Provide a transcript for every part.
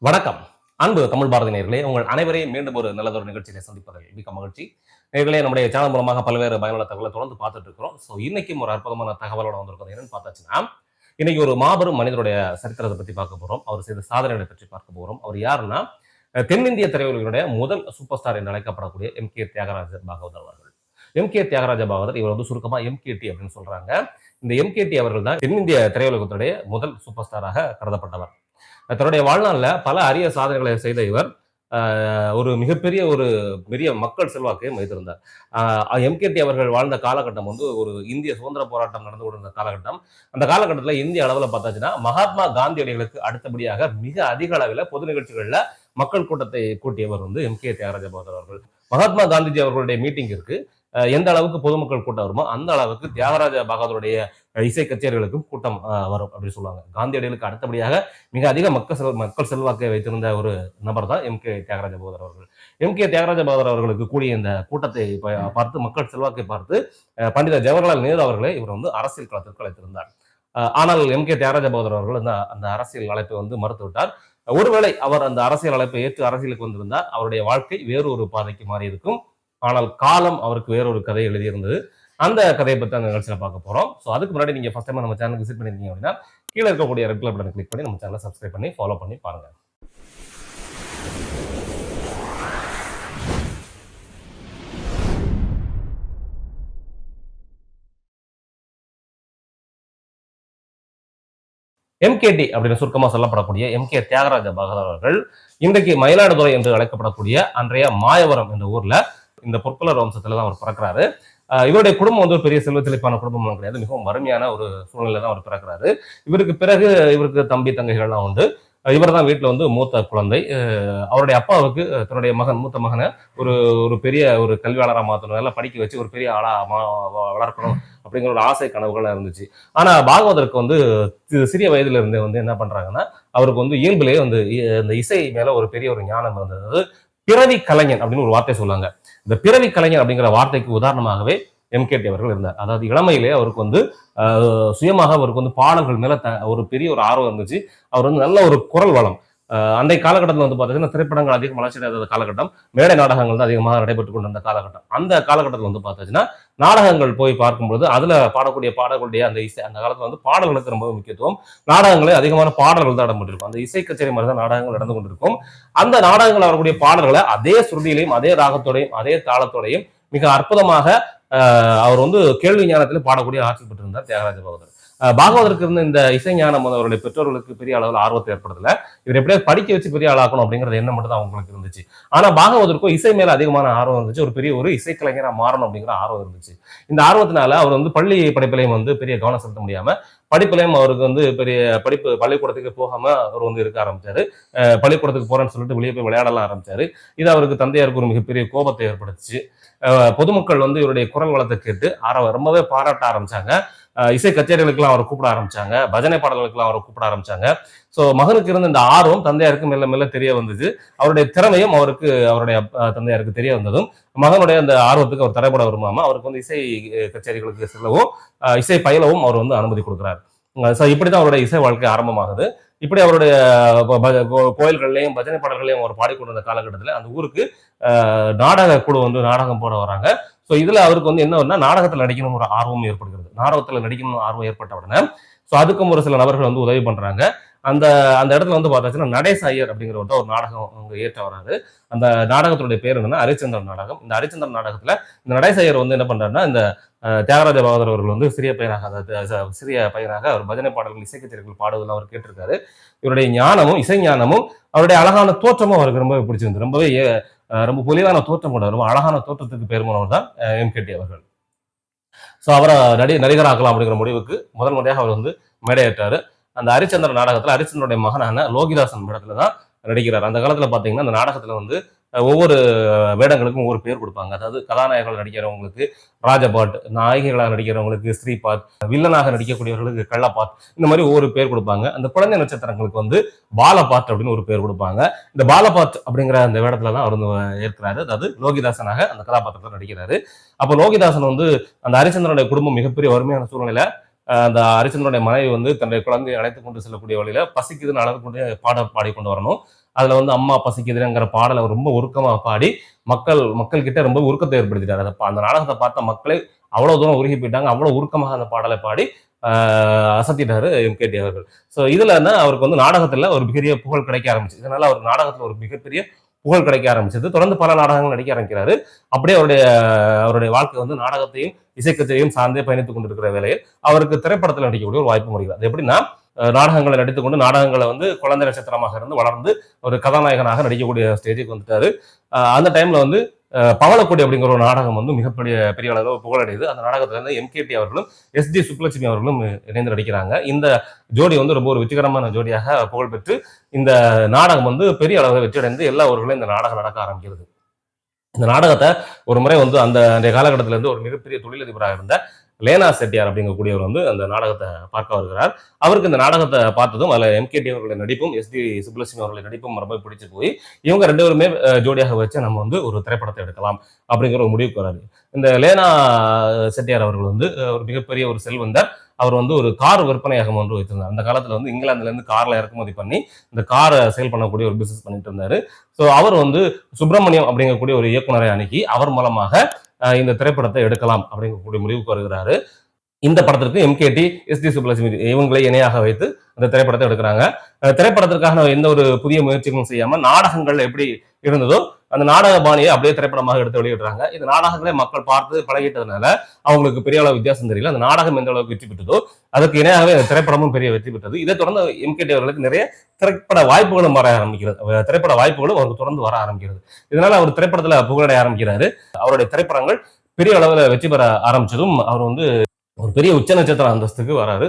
வணக்கம். அன்பு தமிழ் பாரதி நேயர்களே, உங்கள் அனைவரையும் மீண்டும் ஒரு நல்லதொரு நிகழ்ச்சியில சந்திப்பதில் மிக்க மகிழ்ச்சி. நேயர்களே, நம்முடைய சேனல் மூலமாக பல்வேறு பயனுள்ள தகவலை தொடர்ந்து பார்த்துட்டு இருக்கிறோம். இன்னைக்கும் ஒரு அற்புதமான தகவலோட வந்திருக்கிறது என்னன்னு பார்த்தாச்சுன்னா, இன்னைக்கு ஒரு மாபெரும் மனிதனுடைய சரித்திரத்தை பத்தி பார்க்க போறோம். அவர் செய்த சாதனைகளை பற்றி பார்க்க போறோம். அவர் யாருன்னா, தென்னிந்திய திரையுலகினுடைய முதல் சூப்பர் ஸ்டார் என்று அழைக்கப்படக்கூடிய எம்.கே. தியாகராஜ பாகவதர் அவர்கள். எம்.கே. தியாகராஜ பாகவதர், இவர் சுருக்கமா எம்.கே.டி அப்படின்னு சொல்றாங்க. இந்த எம்.கே.டி அவர்கள் தான் தென்னிந்திய திரையுலகத்துடைய முதல் சூப்பர் ஸ்டாராக கருதப்பட்டவர். தன்னுடைய வாழ்நாளில் பல அரிய சாதனைகளை செய்த இவர் ஒரு மிகப்பெரிய ஒரு பெரிய மக்கள் செல்வாக்கையும் வைத்திருந்தார். எம்.கே.டி அவர்கள் வாழ்ந்த காலகட்டம் ஒரு இந்திய சுதந்திர போராட்டம் நடந்து கொண்டிருந்த காலகட்டம். அந்த காலகட்டத்தில் இந்திய அளவில் பார்த்தாச்சுன்னா மகாத்மா காந்தியடிகளுக்கு அடுத்தபடியாக மிக அதிக அளவில் பொது நிகழ்ச்சிகளில் மக்கள் கூட்டத்தை கூட்டியவர் எம்.கே. தியாகராஜ பாகவதர் அவர்கள். மகாத்மா காந்திஜி அவர்களுடைய மீட்டிங் இருக்கு, எந்த அளவுக்கு பொதுமக்கள் கூட்டம் வருமோ அந்த அளவுக்கு தியாகராஜ பாகவதருடைய இசை கச்சேரிகளுக்கும் கூட்டம் வரும் அப்படின்னு சொல்லுவாங்க. காந்தியடிகளுக்கு அடுத்தபடியாக மிக அதிக மக்கள் செல்வாக்கை வைத்திருந்த ஒரு நபர் தான் எம்.கே. தியாகராஜ பாகவதர் அவர்கள். எம்.கே. தியாகராஜ பாகவதர் அவர்களுக்கு கூடிய இந்த கூட்டத்தை பார்த்து, மக்கள் செல்வாக்கை பார்த்து பண்டித ஜவஹர்லால் நேரு அவர்களை இவர் அரசியல் களத்திற்கு அழைத்திருந்தார். ஆனால் எம்.கே. தியாகராஜ பாகவதர் அவர்கள் அந்த அரசியல் அழைப்பை மறுத்து விட்டார். ஒருவேளை அவர் அந்த அரசியல் அழைப்பை ஏற்று அரசியலுக்கு வந்திருந்தால் அவருடைய வாழ்க்கை வேறு ஒரு பாதைக்கு மாறி இருக்கும். ஆனால் காலம் அவருக்கு வேறொரு கதை எழுதியிருந்தது. அந்த கதையை பற்றி அந்த நிகழ்ச்சியில பார்க்க போறோம். அதுக்கு முன்னாடி நீங்க ஃபர்ஸ்ட் டைம் நம்ம சேனல் விசிட் பண்ணிருக்கீங்க அப்படின்னா கீழே இருக்கக்கூடிய ரெட் கலர் பட்டனை கிளிக் பண்ணி நம்ம சேனலை சப்ஸ்கிரைப் பண்ணி ஃபாலோ பண்ணி பாருங்க. எம்.கே.டி அப்படின்னு சுருக்கமா சொல்லப்படக்கூடிய எம்.கே. தியாகராஜ பாகவதர் அவர்கள் இன்றைக்கு மயிலாடுதுறை என்று அழைக்கப்படக்கூடிய அன்றைய மாயவரம் என்ற ஊர்ல இந்த பொற்கொலர் வம்சத்துல தான் அவர் பிறக்கிறாரு. இவருடைய குடும்பம் ஒரு பெரிய செல்வ செழிப்பான குடும்பம் கிடையாது, மிகவும் வறுமையான ஒரு சூழ்நிலை தான் அவர் பிறக்கிறாரு. இவருக்கு பிறகு இவருக்கு தம்பி தங்கைகள்லாம் உண்டு. இவர் தான் வீட்டுல மூத்த குழந்தை. அவருடைய அப்பாவுக்கு தன்னுடைய மூத்த மகனை ஒரு ஒரு பெரிய ஒரு கல்வியாளராக மாற்றணும், நல்லா படிக்க வச்சு ஒரு பெரிய ஆளா வளர்க்கணும் அப்படிங்கிற ஒரு ஆசை கனவுகள் இருந்துச்சு. ஆனா பாகவதற்கு சிறிய வயதுல இருந்தே என்ன பண்றாங்கன்னா, அவருக்கு இயல்பிலேயே இந்த இசை மேல ஒரு பெரிய ஒரு ஞானம் இருந்தது. பிறவி கலைஞன் அப்படின்னு ஒரு வார்த்தை சொல்லுவாங்க. இந்த பிறவி கலைஞர் அப்படிங்கிற வார்த்தைக்கு உதாரணமாகவே எம்.கே.டி அவர்கள் இருந்தார். அதாவது இளமையிலே அவருக்கு சுயமாக அவருக்கு பாடல்கள் மேல ஒரு பெரிய ஒரு ஆர்வம் இருந்துச்சு. அவர் நல்ல ஒரு குரல் வளம். அன்றைய காலகட்டத்தில் பார்த்தீங்கன்னா திரைப்படங்கள் அதிகம் வளர்ச்சி அடையாத காலகட்டம், மேடை நாடகங்கள் தான் அதிகமாக நடைபெற்றுக் கொண்டிருந்த காலகட்டம். அந்த காலகட்டத்தில் பார்த்தாச்சுன்னா நாடகங்கள் போய் பார்க்கும்போது அதுல பாடக்கூடிய பாடல்களுடைய அந்த இசை, அந்த காலத்துல பாடல்களுக்கு ரொம்ப முக்கியத்துவம். நாடகங்களே அதிகமான பாடல்கள் தான் இடம்பெற்றிருக்கும். அந்த இசை கச்சேரி மாதிரி தான் நாடகங்கள் நடந்து கொண்டிருக்கும். அந்த நாடகங்கள் வரக்கூடிய பாடல்களை அதே சுருதியிலையும் அதே ராகத்தோடையும் அதே தாளத்தோடையும் மிக அற்புதமாக அவர் கேள்வி ஞானத்திலும் பாடக்கூடிய ஆற்றல் பெற்றிருந்தார் தியாகராஜ பாகவதர். பாகவதற்கு இருந்த இந்த இசை ஞானம் அவருடைய பெற்றோர்களுக்கு பெரிய அளவில் ஆர்வத்தை ஏற்படுத்தல. இவர் எப்படியாவது படிக்க வச்சு பெரிய ஆளாக்கணும் அப்படிங்கிற எண்ணம் மட்டும் தான் அவங்களுக்கு இருந்துச்சு. ஆனா பாகவதற்கும் இசை மேல அதிகமான ஆர்வம் இருந்துச்சு. ஒரு பெரிய ஒரு இசைக்கலைஞராக மாறணும் அப்படிங்கிற ஆர்வம் இருந்துச்சு. இந்த ஆர்வத்தினால அவர் பள்ளி படிப்பிலையும் பெரிய கவனம் செலுத்த முடியாம, படிப்புலையும் அவருக்கு பெரிய படிப்பு பள்ளிக்கூடத்துக்கு போகாம அவர் இருக்க ஆரம்பிச்சாரு. பள்ளிக்கூடத்துக்கு போறேன்னு சொல்லிட்டு வெளியே போய் விளையாடலாம் ஆரம்பிச்சாரு. இது அவருக்கு தந்தையாருக்கு ஒரு மிகப்பெரிய கோபத்தை ஏற்படுத்துச்சு. பொதுமக்கள் இவருடைய குரல் வளத்தை கேட்டு ரொம்பவே பாராட்ட ஆரம்பிச்சாங்க. இசை கச்சேரிகளுக்கெல்லாம் அவரை கூப்பிட ஆரம்பிச்சாங்க, பஜனை பாடல்களுக்கெல்லாம் அவரை கூப்பிட ஆரம்பிச்சாங்க. மகனுக்கு இருந்த இந்த ஆர்வம் தந்தையாருக்கு மெல்ல மெல்ல தெரிய வந்தது. அவருடைய திறமையும் அவருடைய தந்தையாருக்கு தெரிய வந்ததும் மகனுடைய அந்த ஆர்வத்துக்கு அவர் தடைபட விரும்பாம அவருக்கு இசை கச்சேரிகளுக்கு செல்லவும் இசை பயிலவும் அவர் அனுமதி கொடுக்கிறார். இப்படிதான் அவருடைய இசை வாழ்க்கை ஆரம்பமாகுது. இப்படி அவருடைய கோயில்கள்லையும் பஜனை பாடல்களையும் அவர் பாடிக்கொண்டிருந்த காலகட்டத்தில் அந்த ஊருக்கு நாடக குழு நாடகம் போட வராங்க. இதுல அவருக்கு என்ன நாடகத்துல நடிக்கணும் ஒரு ஆர்வம் ஏற்படுகிறது. நாடகத்துல நடிக்கணும் ஆர்வம் ஏற்பட்ட உடனே அதுக்கும் ஒரு சில நபர்கள் உதவி பண்றாங்க. அந்த அந்த இடத்துல பார்த்தாச்சுன்னா நடேச ஐயர் அப்படிங்கிறவர்கிட்ட ஒரு நாடகம் ஏற்ற வராது. அந்த நாடகத்துடைய பேர் என்னன்னா ஹரிச்சந்திரன் நாடகம். இந்த ஹரிச்சந்திரன் நாடகத்துல இந்த நடேச ஐயர் என்ன பண்றாருன்னா, இந்த தியாகராஜ பாகவதர் அவர்கள் சிறிய பையனாக அவர் பஜனை பாடல்கள் இசை கச்சேரிகள் பாடுவதில் அவர் கேட்டிருக்காரு. இவருடைய ஞானமும் இசை ஞானமும் அவருடைய அழகான தோற்றமும் அவருக்கு ரொம்பவே பிடிச்சிருந்து. ரொம்ப பொலிவான தோற்றம் கொண்டவர், ரொம்ப அழகான தோற்றத்துக்கு பெருமானவர் தான் எம்.கே.டி அவர்கள். அவரை நடிகராக்கலாம் அப்படிங்கிற முடிவுக்கு முதல் முறையாக அவர் மேடையேற்றாரு. அந்த ஹரிச்சந்திரன் நாடகத்துல ஹரிச்சந்திரனுடைய மகனான லோகிதாசன் இடத்துல தான் நடிக்கிறார். அந்த காலத்துல பாத்தீங்கன்னா அந்த நாடகத்துல ஒவ்வொரு வேடங்களுக்கும் ஒவ்வொரு பேர் கொடுப்பாங்க. அதாவது கதாநாயகர்கள் நடிக்கிறவங்களுக்கு ராஜபாட், நாயகிகளாக நடிக்கிறவங்களுக்கு ஸ்ரீபாத், வில்லனாக நடிக்கக்கூடியவர்களுக்கு கள்ளபாத், இந்த மாதிரி ஒவ்வொரு பேர் கொடுப்பாங்க. அந்த குழந்தை நட்சத்திரங்களுக்கு பாலபாத் அப்படின்னு ஒரு பேர் கொடுப்பாங்க. இந்த பாலபாத் அப்படிங்கிற அந்த வேடத்துல தான் அவர் ஏற்கிறாரு. அதாவது லோகிதாசனாக அந்த கதாபாத்திரத்தில் நடிக்கிறாரு. அப்போ லோகிதாசன் அந்த ஹரிச்சந்திரனுடைய குடும்பம் மிகப்பெரிய வறுமையான சூழ்நிலை. அந்த ஹரிச்சந்திரனுடைய மனைவி தன்னுடைய குழந்தையை அழைத்துக் கொண்டு செல்லக்கூடிய வழியில பசிக்குதுன்னு அழைத்து கொண்டு பாடிக்கொண்டு வரணும். அதுல வந்து அம்மா பசிக்குதுங்கிற பாடலை அவர் ரொம்ப உருக்கமா பாடி மக்கள் கிட்ட ரொம்ப உருக்கத்தை ஏற்படுத்திட்டாரு. அந்த நாடகத்தை பார்த்த மக்களே அவ்வளவு தூரம் உருகி போயிட்டாங்க. அவ்வளவு உருக்கமாக அந்த பாடலை பாடி அசத்திட்டாரு எம்கேடி அவர்கள். ஸோ இதுல என்ன அவருக்கு வந்து நாடகத்துல ஒரு பெரிய புகழ் கிடைக்க ஆரம்பிச்சு. இதனால அவர் நாடகத்துல ஒரு மிகப்பெரிய புகழ் கிடைக்க ஆரம்பிச்சது. தொடர்ந்து பல நாடகங்கள் நடிக்க ஆரம்பிக்கிறாரு. அப்படியே அவருடைய வாழ்க்கை வந்து நாடகத்தையும் இசைக்கச்சேரியும் சார்ந்தே பயணித்துக் கொண்டிருக்கிற வேளையில் அவருக்கு திரைப்படத்தில் நடிக்கக்கூடிய ஒரு வாய்ப்பு வருகிறது. அது எப்படின்னா நாடகங்களை நடித்துக்கொண்டு நாடகங்களை வந்து குழந்தை நட்சத்திரமாக இருந்து வளர்ந்து ஒரு கதாநாயகனாக நடிக்கக்கூடிய ஸ்டேஜுக்கு வந்துட்டாரு. அந்த டைம்ல வந்து பவளக்கொடி அப்படிங்கிற ஒரு நாடகம் வந்து பெரிய அளவில் புகழடையுது. அந்த நாடகத்துல இருந்து எம்கேடி அவர்களும் எஸ்ஜி சுப்புலட்சுமி அவர்களும் இணைந்து நடிக்கிறாங்க. இந்த ஜோடி வந்து ரொம்ப ஒரு வெற்றிகரமான ஜோடியாக புகழ்பெற்று இந்த நாடகம் வந்து பெரிய அளவில் வெற்றி அடைந்து எல்லா ஊர்களும் இந்த நாடகம் நடக்க ஆரம்பிக்கிறது. இந்த நாடகத்தை ஒரு முறை வந்து அந்த காலகட்டத்தில இருந்து ஒரு மிகப்பெரிய தொழிலதிபராக இருந்த லேனா செட்டியார் அப்படிங்கக்கூடியவர் வந்து அந்த நாடகத்தை பார்க்க வருகிறார். அவருக்கு இந்த நாடகத்தை பார்த்ததும் அதில் எம்கேடி அவர்களுடைய நடிப்பும் எஸ்டி சுப்புலட்சுமி அவர்களுடைய நடிப்பும் ரொம்ப பிடிச்சு போய் இவங்க ரெண்டு பேருமே ஜோடியாக வச்சு நம்ம வந்து ஒரு திரைப்படத்தை எடுக்கலாம் அப்படிங்கிற ஒரு முடிவுக்கு வராரு. இந்த லேனா செட்டியார் அவர்கள் வந்து ஒரு மிகப்பெரிய ஒரு செல்வந்தர். அவர் வந்து ஒரு கார் விற்பனையகம் ஒன்று வச்சிருந்தார். அந்த காலத்துல வந்து இங்கிலாந்துல இருந்து கார்ல இறக்குமதி பண்ணி இந்த காரை சேல் பண்ணக்கூடிய ஒரு பிசினஸ் பண்ணிட்டு இருந்தாரு. ஸோ அவர் வந்து சுப்பிரமணியம் அப்படிங்கக்கூடிய ஒரு இயக்குனரை அணுகி அவர் மூலமாக இந்த திரைப்படத்தை எடுக்கலாம் அப்படிங்கக்கூடிய முடிவுக்கு வருகிறாரு. இந்த படத்திற்கு எம்கேடி எஸ்டி சுப்புலட்சுமி இவங்களை இணையாக வைத்து அந்த திரைப்படத்தை எடுக்கிறாங்க. திரைப்படத்திற்காக எந்த ஒரு புதிய முயற்சிகளும் செய்யாம நாடகங்கள் எப்படி இருந்ததோ அந்த நாடக பாணியை அப்படியே திரைப்படமாக எடுத்து வெளியிடுறாங்க. இந்த நாடகங்களே மக்கள் பார்த்து பழகிட்டதுனால அவங்களுக்கு பெரிய அளவு வித்தியாசம் தெரியல. அந்த நாடகம் எந்த அளவுக்கு வெற்றி பெற்றதோ அதுக்கு இணையாகவே திரைப்படமும் பெரிய வெற்றி பெற்றது. இதை தொடர்ந்து எம்கேடி அவர்களுக்கு நிறைய திரைப்பட வாய்ப்புகளும் வர ஆரம்பிக்கிறது. திரைப்பட வாய்ப்புகளும் அவருக்கு தொடர்ந்து வர ஆரம்பிக்கிறது. இதனால அவர் திரைப்படத்துல புகழடைய ஆரம்பிக்கிறாரு. அவருடைய திரைப்படங்கள் பெரிய அளவுல வெற்றி பெற ஆரம்பிச்சதும் அவர் வந்து ஒரு பெரிய உச்ச நட்சத்திர அந்தஸ்துக்கு வராரு.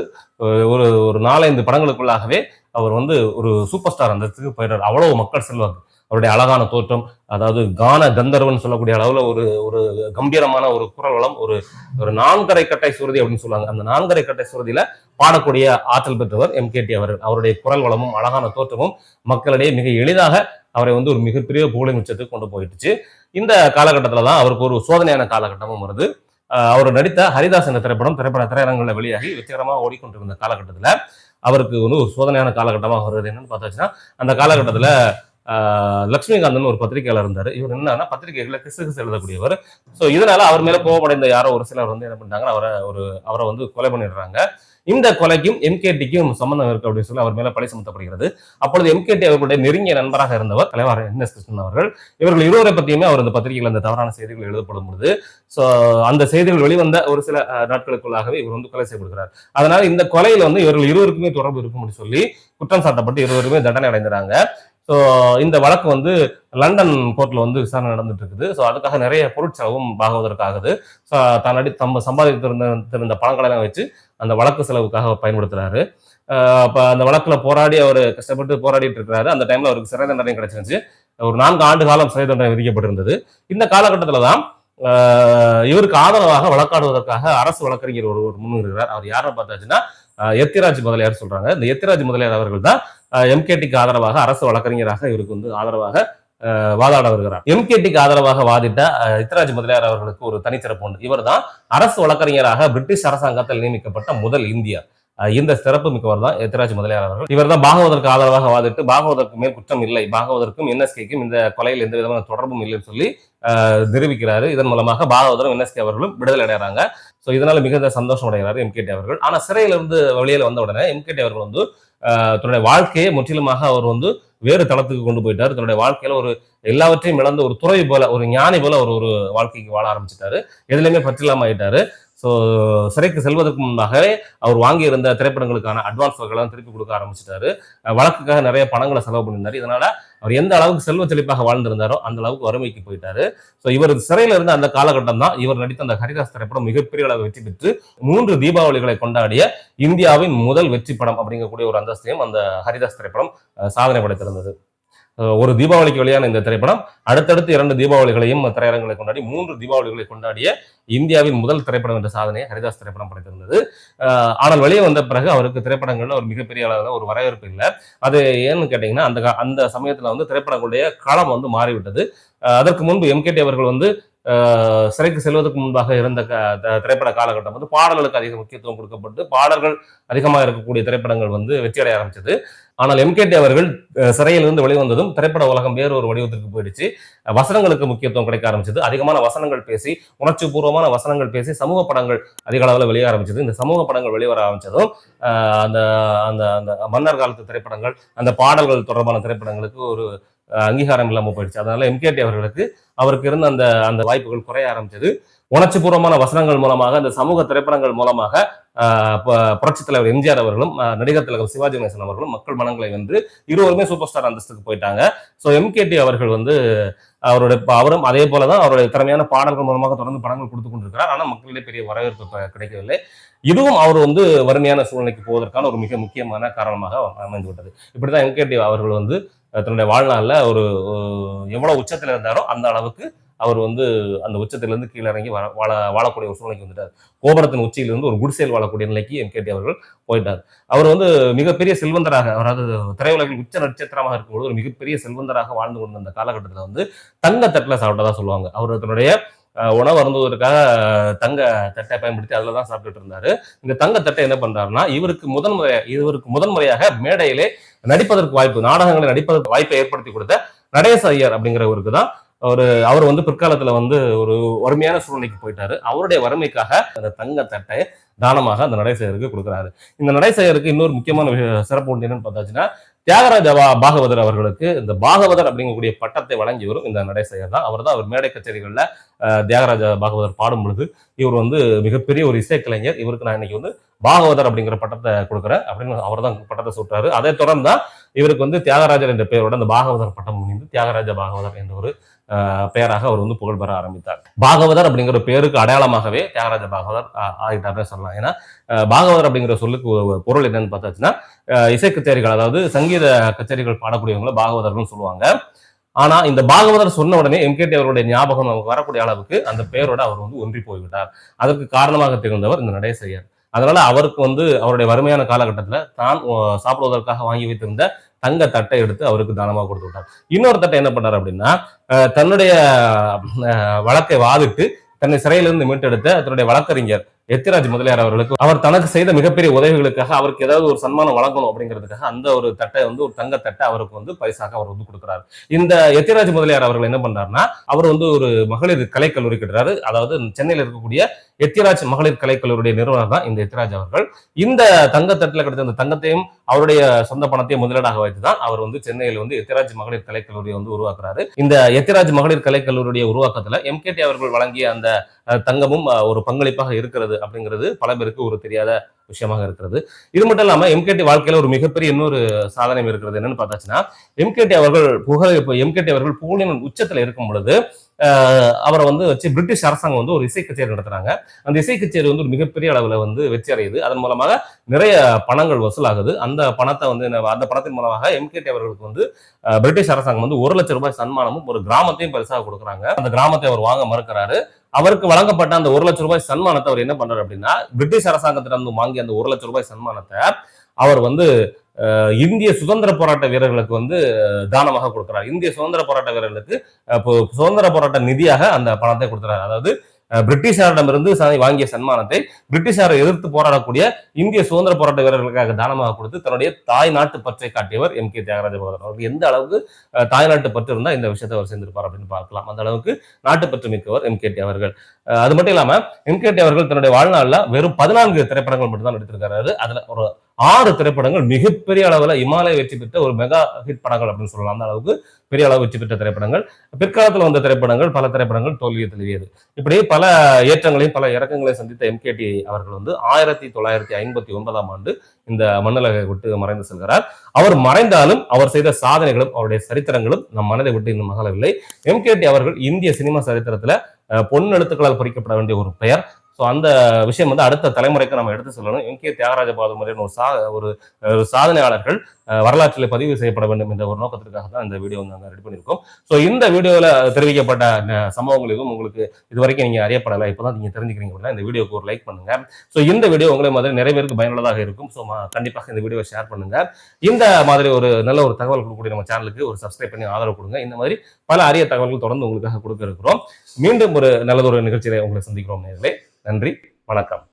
ஒரு 4-5 படங்களுக்குள்ளாகவே அவர் வந்து ஒரு சூப்பர் ஸ்டார் அந்தஸ்துக்கு போயிடுறாரு. அவ்வளவு மக்கள் செல்வாக்கு. அவருடைய அழகான தோற்றம், அதாவது கான கந்தர்வன் சொல்லக்கூடிய அளவுல ஒரு ஒரு கம்பீரமான ஒரு குரல் வளம், ஒரு 4 கட்டை சுருதி அப்படின்னு சொல்லுவாங்க. அந்த 4 கட்டை சுருதியில பாடக்கூடிய ஆற்றல் பெற்றவர் எம்கேடி அவர்கள். அவருடைய குரல் வளமும் அழகான தோற்றமும் மக்களிடையே மிக எளிதாக அவரை வந்து ஒரு மிகப்பெரிய புகழின் உச்சத்துக்கு கொண்டு போயிடுச்சு. இந்த காலகட்டத்துல தான் அவருக்கு ஒரு சோதனையான காலகட்டமும் வருது. அவர் நடித்த ஹரிதாஸ் என்ற திரைப்பட திரையரங்குகளில் வெளியாகி வெற்றிகரமாக ஓடிக்கொண்டிருந்த காலகட்டத்தில் அவருக்கு வந்து ஒரு சோதனையான காலகட்டமாக வருது. என்னன்னு பார்த்தாச்சுன்னா அந்த காலகட்டத்தில் லட்சுமிகாந்தன் ஒரு பத்திரிகையாளர் இருந்தார். இவர் என்னன்னா பத்திரிகைகளை கிசு எழுதக்கூடியவர். ஸோ இதனால அவர் மேல கோபமடைந்த யாரோ ஒரு சிலர் வந்து என்ன பண்ணிட்டாங்க, அவரை வந்து கொலை பண்ணிடுறாங்க. இந்த கொலைக்கும் எம்கேடிக்கும் சம்பந்தம் இருக்கு அப்படின்னு சொல்லி அவர் மேல பழி சுமத்தப்படுகிறது. அப்பொழுது எம்கேடி அவர்களுடைய நெருங்கிய நண்பராக இருந்தவர் தலைவர் என்.எஸ். கிருஷ்ணன் அவர்கள். இவர்கள் இருவரை பற்றியுமே அவர் இந்த பத்திரிகைகள் அந்த தவறான செய்திகள் எழுதப்படும் பொழுது அந்த செய்திகள் வெளிவந்த ஒரு சில நாட்களுக்குள்ளாகவே இவர் வந்து கொலை செய்யப்படுகிறார். அதனால இந்த கொலையில வந்து இவர்கள் இருவருக்குமே தொடர்பு இருக்கும் சொல்லி குற்றம் சாட்டப்பட்டு இருவருமே தண்டனை அடைந்தாங்க. ஸோ இந்த வழக்கு வந்து லண்டன் கோர்ட்ல வந்து விசாரணை நடந்துட்டு இருக்குது. ஸோ அதுக்காக நிறைய பொருட்செலவும் பாகவதற்காகுது. ஸோ தம் சம்பாதித்திருந்த பணங்களை எல்லாம் வச்சு அந்த வழக்கு செலவுக்காக பயன்படுத்துறாரு. அப்ப அந்த வழக்குல போராடி அவர் கஷ்டப்பட்டு போராடிட்டு இருக்கிறாரு. அந்த டைம்ல அவருக்கு சிறை தண்டனை கிடைச்சிருந்துச்சு. ஒரு 4 ஆண்டு காலம் சிறை தண்டனை விதிக்கப்பட்டிருந்தது. இந்த காலகட்டத்துல தான் இவருக்கு ஆதரவாக வழக்காடுவதற்காக அரசு வழக்கறிஞர் ஒருவர் முன்னுகிறார். அவர் யாரை பார்த்தாச்சுன்னா எத்திராஜ் முதலியார் சொல்றாங்க. இந்த எத்திராஜ் முதலியார் அவர்கள் தான் எம்கேடிக்கு ஆதரவாக அரசு வழக்கறிஞராக இவருக்கு வந்து ஆதரவாக வாதாட வருகிறார். எம்கேடிக்கு ஆதரவாக வாதிட்ட எத்திராஜ் முதலியார் அவர்களுக்கு ஒரு தனிச்சிறப்பு உண்டு. இவர் தான் அரசு வழக்கறிஞராக பிரிட்டிஷ் அரசாங்கத்தில் நியமிக்கப்பட்ட முதல் இந்தியர். இந்த சிறப்பு மிக்கவர் தான் எத்திராஜ் முதலியார் அவர்கள். இவர் தான் பாகவதற்கு ஆதரவாக வாதிட்டு பாகவதற்கு மேல் குற்றம் இல்லை, பாகவதற்கும் என்எஸ்கேக்கும் இந்த கொலையில் எந்த விதமான தொடர்பும் இல்லைன்னு சொல்லி நிரூபிக்கிறாரு. இதன் மூலமாக பாகவதரும் என்எஸ்கே அவர்களும் விடுதலை அடைகிறாங்க. ஸோ இதனால மிகுந்த சந்தோஷம் அடைகிறாரு எம்கேடி அவர்கள். ஆனா சிறையிலிருந்து வெளியில வந்த உடனே எம்கேடி அவர்கள் வந்து தன்னுடைய வாழ்க்கையை முற்றிலுமாக அவர் வந்து வேறு தளத்துக்கு கொண்டு போயிட்டாரு. தன்னுடைய வாழ்க்கையில ஒரு எல்லாவற்றையும் இழந்த ஒரு துறவி போல, ஒரு ஞானி போல ஒரு வாழ்க்கைக்கு வாழ ஆரம்பிச்சிட்டாரு. எதுலையுமே பற்றில்லாம ஆயிட்டாரு. ஸோ சிறைக்கு செல்வதற்கு முன்பாகவே அவர் வாங்கி இருந்த திரைப்படங்களுக்கான அட்வான்ஸ் தொகைலாம் திருப்பி கொடுக்க ஆரம்பிச்சிட்டாரு. வழக்குக்காக நிறைய பணங்களை செலவு பண்ணியிருந்தாரு. இதனால அவர் எந்த அளவுக்கு செல்வ செழிப்பாக வாழ்ந்திருந்தாரோ அந்த அளவுக்கு வறுமைக்கு போயிட்டாரு. ஸோ இவர் சிறையில இருந்த அந்த காலகட்டம் தான் இவர் நடித்த அந்த ஹரிதாஸ் திரைப்படம் மிகப்பெரிய அளவு வெற்றி பெற்று 3 தீபாவளிகளை கொண்டாடிய இந்தியாவின் முதல் வெற்றி படம் அப்படிங்கக்கூடிய ஒரு அந்தஸ்தையும் அந்த ஹரிதாஸ் திரைப்படம் சாதனை படைத்திருந்தது. ஒரு தீபாவளிக்கு வெளியான இந்த திரைப்படம் அடுத்தடுத்து 2 தீபாவளிகளையும் திரையரங்களை கொண்டாடி 3 தீபாவளிகளை கொண்டாடிய இந்தியாவின் முதல் திரைப்படம் என்ற சாதனையை ஹரிதாஸ் திரைப்படம் படைத்திருந்தது. ஆனால் வெளியே வந்த பிறகு அவருக்கு திரைப்படங்கள்ல ஒரு மிகப்பெரிய அளவில் ஒரு வரவேற்பு இல்லை. அது ஏன்னு கேட்டீங்கன்னா அந்த சமயத்துல வந்து திரைப்படங்களுடைய களம் வந்து மாறிவிட்டது. அதற்கு முன்பு எம்கேடி அவர்கள் வந்து சிறைக்கு செல்வதற்கு முன்பாக இருந்த திரைப்பட காலகட்டம் வந்து பாடல்களுக்கு அதிக முக்கியத்துவம் கொடுக்கப்பட்டு பாடல்கள் அதிகமாக இருக்கக்கூடிய திரைப்படங்கள் வந்து வெற்றியடைய ஆரம்பிச்சது. ஆனால் எம்கேடி அவர்கள் சிறையிலிருந்து வெளிவந்ததும் திரைப்பட உலகம் வேறு ஒரு வடிவத்திற்கு போயிடுச்சு. வசனங்களுக்கு முக்கியத்துவம் கிடைக்க ஆரம்பிச்சது. அதிகமான வசனங்கள் பேசி, உணர்ச்சி பூர்வமான வசனங்கள் பேசி சமூக படங்கள் அதிக அளவில் வெளியே ஆரம்பிச்சது. இந்த சமூக படங்கள் வெளிவர ஆரம்பிச்சதும் அந்த அந்த அந்த மன்னர் காலத்து திரைப்படங்கள், அந்த பாடல்கள் தொடர்பான திரைப்படங்களுக்கு ஒரு அங்கீகாரம் இல்லாமல் போயிடுச்சு. அதனால எம்கேடி அவர்களுக்கு அவருக்கு இருந்த அந்த அந்த வாய்ப்புகள் குறைய ஆரம்பிச்சது. உணர்ச்சி பூர்வமான வசனங்கள் மூலமாக, அந்த சமூக திரைப்படங்கள் மூலமாக புரட்சித் தலைவர் எம்ஜிஆர் அவர்களும் நடிகர் திலகம் சிவாஜி கணேசன் அவர்களும் மக்கள் மனங்களை வென்று இருவருமே சூப்பர் ஸ்டார் அந்தஸ்துக்கு போயிட்டாங்க. ஸோ எம்கேடி அவர்கள் வந்து அவரும் அதே போலதான் அவருடைய திறமையான பாடல்கள் மூலமாக தொடர்ந்து படங்கள் கொடுத்து கொண்டிருக்கிறார். ஆனால் மக்களிடையே பெரிய வரவேற்பு கிடைக்கவில்லை. இதுவும் அவர் வந்து வறுமையான சூழ்நிலைக்கு போவதற்கான ஒரு மிக முக்கியமான காரணமாக அமைந்து விட்டது. இப்படிதான் எம்கேடி அவர்கள் வந்து தன்னுடைய வாழ்நாளில் ஒரு எவ்வளவு உச்சத்தில் இருந்தாரோ அந்த அளவுக்கு அவர் வந்து அந்த உச்சத்திலிருந்து கீழே இறங்கி வாழக்கூடிய ஒரு சூழ்நிலைக்கு வந்துட்டார். கோபுரத்தின் உச்சியிலிருந்து ஒரு குடிசையில் வாழக்கூடிய நிலைக்கு எம்கேடி அவர்கள் போயிட்டார். அவர் வந்து மிகப்பெரிய செல்வந்தராக, அதாவது திரையுலகில் உச்ச நட்சத்திரமாக இருக்கும்போது ஒரு மிகப்பெரிய செல்வந்தராக வாழ்ந்து கொண்ட அந்த காலகட்டத்தில் வந்து தங்க தட்டில் சாப்பிட்டதா சொல்லுவாங்க. அவர் தன்னுடைய உணவு அருந்துவதற்காக தங்க தட்டை பயன்படுத்தி அதுல தான் சாப்பிட்டுட்டு இருந்தாரு. இந்த தங்க தட்டை என்ன பண்றாருன்னா, இவருக்கு முதன்முறையாக மேடையிலே நடிப்பதற்கு வாய்ப்பு, நாடகங்களை நடிப்பதற்கு வாய்ப்பை ஏற்படுத்தி கொடுத்த நடேச ஐயர் அப்படிங்கிறவருக்கு தான் அவர் வந்து பிற்காலத்துல வந்து ஒரு வறுமையான சூழ்நிலைக்கு போயிட்டாரு. அவருடைய வறுமைக்காக அந்த தங்க தட்டை தானமாக அந்த நடேசையருக்கு கொடுக்குறாரு. இந்த நடேசையருக்கு இன்னொரு முக்கியமான சிறப்பு ஒன்று என்னன்னு பார்த்தாச்சுன்னா, தியாகராஜ பாகவதர் அவர்களுக்கு இந்த பாகவதர் அப்படிங்கக்கூடிய பட்டத்தை வழங்கி வரும் இந்த நடேசையர் தான். அவர் மேடை கச்சேரிகள்ல தியாகராஜ பாகவதர் பாடும் பொழுது இவர் வந்து மிகப்பெரிய ஒரு இசைக்கலைஞர், இவருக்கு நான் இன்னைக்கு வந்து பாகவதர் அப்படிங்கிற பட்டத்தை கொடுக்குறேன் அப்படின்னு அவர் தான் பட்டத்தை சுட்டாரு. அதை தொடர்ந்து தான் இவருக்கு வந்து தியாகராஜர் என்ற பெயரோட அந்த பாகவதர் பட்டம் முடிந்து தியாகராஜ பாகவதர் என்ற ஒரு பெயராக அவர் வந்து புகழ் பெற ஆரம்பித்தார். பாகவதர் அப்படிங்கிற பேருக்கு அடையாளமாகவே தியாகராஜ பாகவதர் ஆகிட்டார்னு சொல்லலாம். ஏன்னா பாகவதர் அப்படிங்கிற சொல்லுக்கு பொருள் என்னன்னு பார்த்தாச்சுன்னா, இசை கச்சேரிகள், அதாவது சங்கீத கச்சேரிகள் பாடக்கூடியவங்களை பாகவதர்னு சொல்லுவாங்க. ஆனா இந்த பாகவதர் சொன்ன உடனே எம்கேடி அவருடைய ஞாபகம் நமக்கு வரக்கூடிய அளவுக்கு அந்த பெயரோட அவர் வந்து ஒன்றி போய்விட்டார். அதற்கு காரணமாக திகழ்ந்தவர் இந்த நடேசையர். அதனால அவருக்கு வந்து அவருடைய வறுமையான காலகட்டத்துல தான் சாப்பிடுவதற்காக வாங்கி வைத்திருந்த தங்க தட்டை எடுத்து அவருக்கு தானமாக கொடுத்து விட்டார். இன்னொரு தட்டை என்ன பண்ணார் அப்படின்னா, தன்னுடைய வழக்கை வாதிட்டு தன்னை சிறையிலிருந்து மீட்டெடுத்த தன்னுடைய வழக்கறிஞர் எத்திராஜ் முதலியார் அவர்களுக்கு அவர் தனக்கு செய்த மிகப்பெரிய உதவிகளுக்காக அவருக்கு ஏதாவது ஒரு சன்மானம் வழங்கணும் அப்படிங்கிறதுக்காக அந்த ஒரு தட்டை வந்து ஒரு தங்க தட்டை அவருக்கு வந்து பரிசாக அவர் வந்து கொடுக்கிறார். இந்த எத்திராஜ் முதலியார் அவர்கள் என்ன பண்றாருன்னா, அவர் வந்து ஒரு மகளிர் கலைக்கல்லூரி கட்டுறாரு. அதாவது சென்னையில் இருக்கக்கூடிய எத்திராஜ் மகளிர் கலைக்கல்லூரிய நிறுவனர் தான் இந்த எத்திராஜ் அவர்கள். இந்த தங்க தட்டில் கிடைத்த அந்த தங்கத்தையும் அவருடைய சொந்த பணத்தையும் முதலீடாக வைத்துதான் அவர் வந்து சென்னையில் வந்து எத்திராஜ் மகளிர் கலைக்கல்லூரியை வந்து உருவாக்குறாரு. இந்த எத்திராஜ் மகளிர் கலைக்கல்லூரிய உருவாக்கத்துல எம்கேடி அவர்கள் வழங்கிய அந்த தங்கமும் ஒரு பங்களிப்பாக இருக்கிறது அப்படிங்கிறது பல பேருக்கு ஒரு தெரியாத விஷயமாக இருக்கிறது. இது மட்டும் இல்லாம எம்கேடி வாழ்க்கையில ஒரு மிகப்பெரிய இன்னொரு சாதனை இருக்கிறது. என்னன்னு பார்த்தாச்சுன்னா, எம்கேடி அவர்கள் புகழின் உச்சத்துல இருக்கும் பொழுது அவரை வந்து வச்சு பிரிட்டிஷ் அரசாங்கம் வந்து ஒரு இசை கச்சேரி நடத்துறாங்க. அந்த இசை கச்சேரி வந்து ஒரு மிகப்பெரிய அளவுல வந்து வெற்றி அடையுது. அதன் மூலமாக நிறைய பணங்கள் வசூலாகுது. அந்த பணத்தை வந்து அந்த பணத்தின் மூலமாக எம்கேடி அவர்களுக்கு வந்து பிரிட்டிஷ் அரசாங்கம் வந்து 1 லட்சம் ரூபாய் சன்மானமும் ஒரு கிராமத்தையும் பரிசாக கொடுக்குறாங்க. அந்த கிராமத்தை அவர் வாங்க மறுக்கிறாரு. அவருக்கு வழங்கப்பட்ட அந்த 1 லட்சம் ரூபாய் சன்மானத்தை அவர் என்ன பண்றாரு அப்படின்னா, பிரிட்டிஷ் அரசாங்கத்திடம் வாங்கி அந்த 1 லட்சம் ரூபாய் சன்மானத்தை அவர் வந்து இந்திய சுதந்திர போராட்ட வீரர்களுக்கு வந்து தானமாக கொடுக்கிறார். இந்திய சுதந்திர போராட்ட வீரர்களுக்கு சுதந்திர போராட்ட நிதியாக அந்த பணத்தை கொடுக்கிறார். அதாவது பிரிட்டிஷாரிடமிருந்து வாங்கிய சன்மானத்தை பிரிட்டிஷாரை எதிர்த்து போராடக்கூடிய இந்திய சுதந்திர போராட்ட வீரர்களுக்காக தானமாக கொடுத்து தன்னுடைய தாய் நாட்டு பற்றை காட்டியவர் எம் கே தியாகராஜ பாகவதர். அவருக்கு எந்த அளவுக்கு தாய்நாட்டு பற்று இருந்தா இந்த விஷயத்தை அவர் செஞ்சிருப்பார் அப்படின்னு பார்க்கலாம். அந்த அளவுக்கு நாட்டுப்பற்று மிக்கவர் எம்கேடி அவர்கள். அது மட்டும் இல்லாம எம்கேடி அவர்கள் தன்னுடைய வாழ்நாள்ல வெறும் 14 திரைப்படங்கள் மட்டும்தான் எடுத்திருக்காரு. அதுல ஒரு 6 திரைப்படங்கள் மிகப்பெரிய அளவுல இமாலய வெற்றி பெற்ற ஒரு மெகா ஹிட் படங்கள் அப்படின்னு சொல்லலாம். அந்த அளவுக்கு பெரிய அளவு வெற்றி பெற்ற திரைப்படங்கள். பிற்காலத்தில் வந்த திரைப்படங்கள், பல திரைப்படங்கள் தோல்வியை தழுவியது. இப்படி பல ஏற்றங்களையும் பல இறக்கங்களையும் சந்தித்த எம்கேடி அவர்கள் வந்து 1959ஆம் ஆண்டு இந்த மண்ணுலகை விட்டு மறைந்து செல்கிறார். அவர் மறைந்தாலும் அவர் செய்த சாதனைகளும் அவருடைய சரித்திரங்களும் நம் மனதை விட்டு இன்னும் மகளவில்லை. எம்கேடி அவர்கள் இந்திய சினிமா சரித்திரத்துல பொன் எழுத்துக்களால் பொறிக்கப்பட வேண்டிய ஒரு பெயர். ஸோ அந்த விஷயம் வந்து அடுத்த தலைமுறைக்கு நம்ம எடுத்து சொல்லணும். எம் கே தியாகராஜ பாதுமுறையின் ஒரு சாதனையாளர்கள் வரலாற்றில் பதிவு செய்யப்பட வேண்டும் என்ற ஒரு நோக்கத்திற்காக தான் இந்த வீடியோ நாங்கள் ரெடி பண்ணியிருக்கோம். ஸோ இந்த வீடியோவில் தெரிவிக்கப்பட்ட சம்பவங்கள் எதுவும் உங்களுக்கு இது வரைக்கும் நீங்க அறியப்படலை, இப்போதான் நீங்க தெரிஞ்சுக்கிறீங்க அப்படின்னா இந்த வீடியோக்கு ஒரு லைக் பண்ணுங்க. ஸோ இந்த வீடியோ உங்களை மாதிரி நிறைய பேருக்கு பயனுள்ளதாக இருக்கும். ஸோ கண்டிப்பாக இந்த வீடியோவை ஷேர் பண்ணுங்க. இந்த மாதிரி ஒரு நல்ல ஒரு தகவல் கொடுக்கக்கூடிய நம்ம சேனலுக்கு ஒரு சப்ஸ்கிரைப் பண்ணி ஆதரவு கொடுங்க. இந்த மாதிரி பல அரிய தகவல்கள் தொடர்ந்து உங்களுக்காக கொடுக்க இருக்கிறோம். மீண்டும் ஒரு நல்லதொரு நிகழ்ச்சியில உங்களை சந்திக்கிறோம் நேயர்களே. நன்றி, வணக்கம்.